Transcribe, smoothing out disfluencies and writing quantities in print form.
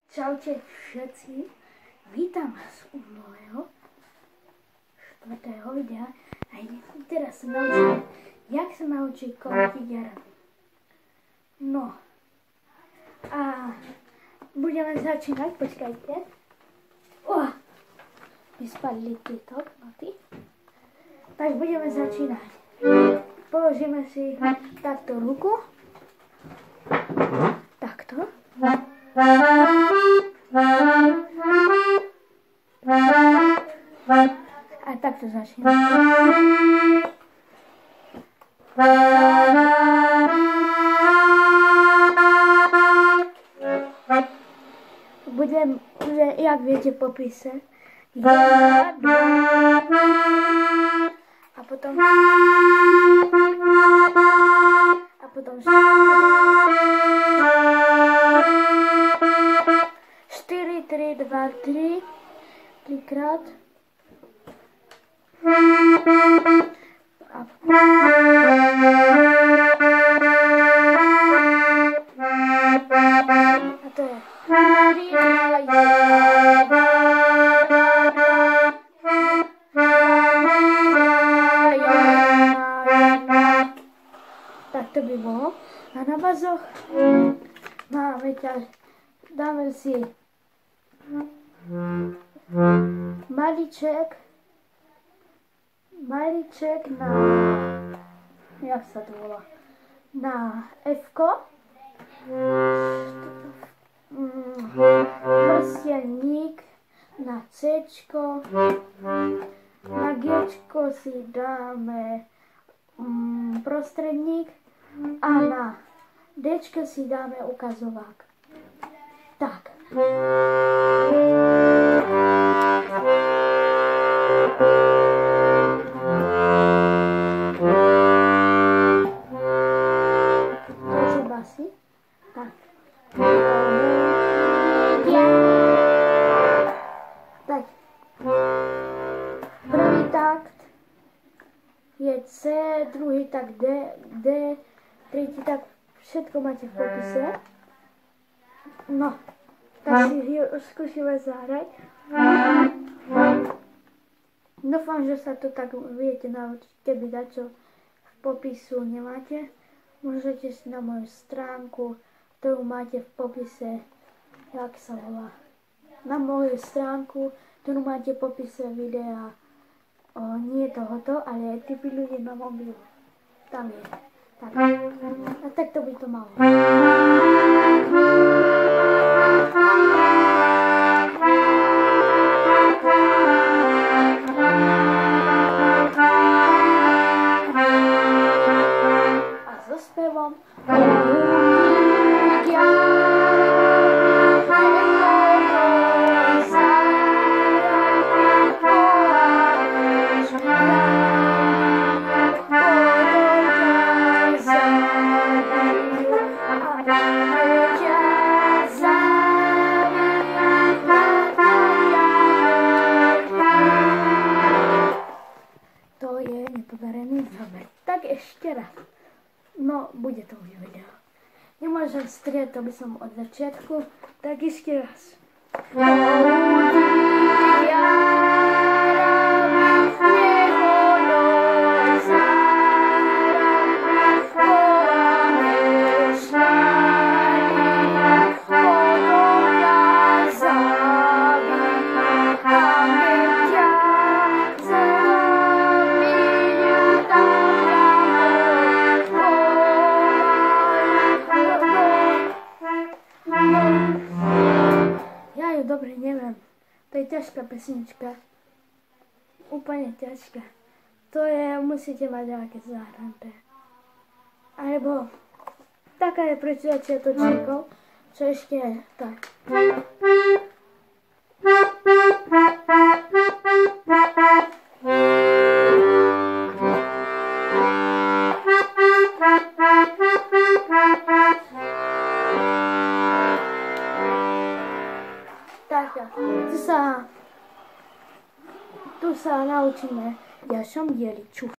Čaute všetci, vítam vás u môjho 4. videa a teraz sa naučíme, jak sa naučiť koľky jarami. No a budeme začínať, počkajte. Mi spadli tieto noty. Tak budeme začínať. Položíme si takto ruku. Takto. A takto začíname. Budem, jak viete v popise, 1, 2 a potom 4 3, 2, 3 trikrát a to je 3, 2, 1. Tak to by bolo. A na bazoch máme dáme si maliček na, jak sa to volá, na F-ko, prsteník na C-čko, na G-čko si dáme prostredník a na D-čko si dáme ukazovák. Tak. Takže basy. Tak. Tak. Prvý takt je C, druhý takt D, tretí takt, všetko máte v popise. No, tak si skúsime zahrať. Dúfam, že sa to tak viete naučiť, keby dačo v popisu nemáte. Môžete si na moju stránku, ktorú máte v popise, jak sa volá. Na moju stránku, ktorú máte v popise videa, nie tohoto, ale aj typy ľudí na mobilu. Tam je. Tak. A takto by to malo. A so spevom. To je nepodarený záber. Tak ešte raz. No, bude to už video. Nemôžem strieť, to by som od začiatku. Tak ešte raz. Dobre, neviem. To je ťažká pesnička. Úplne ťažká. To je, musíte mať nejaké zahrané. Alebo taká je pre začiatočníkov, čo ešte je tak. Tu sa naučíme, v ďalšom dieli. Čus.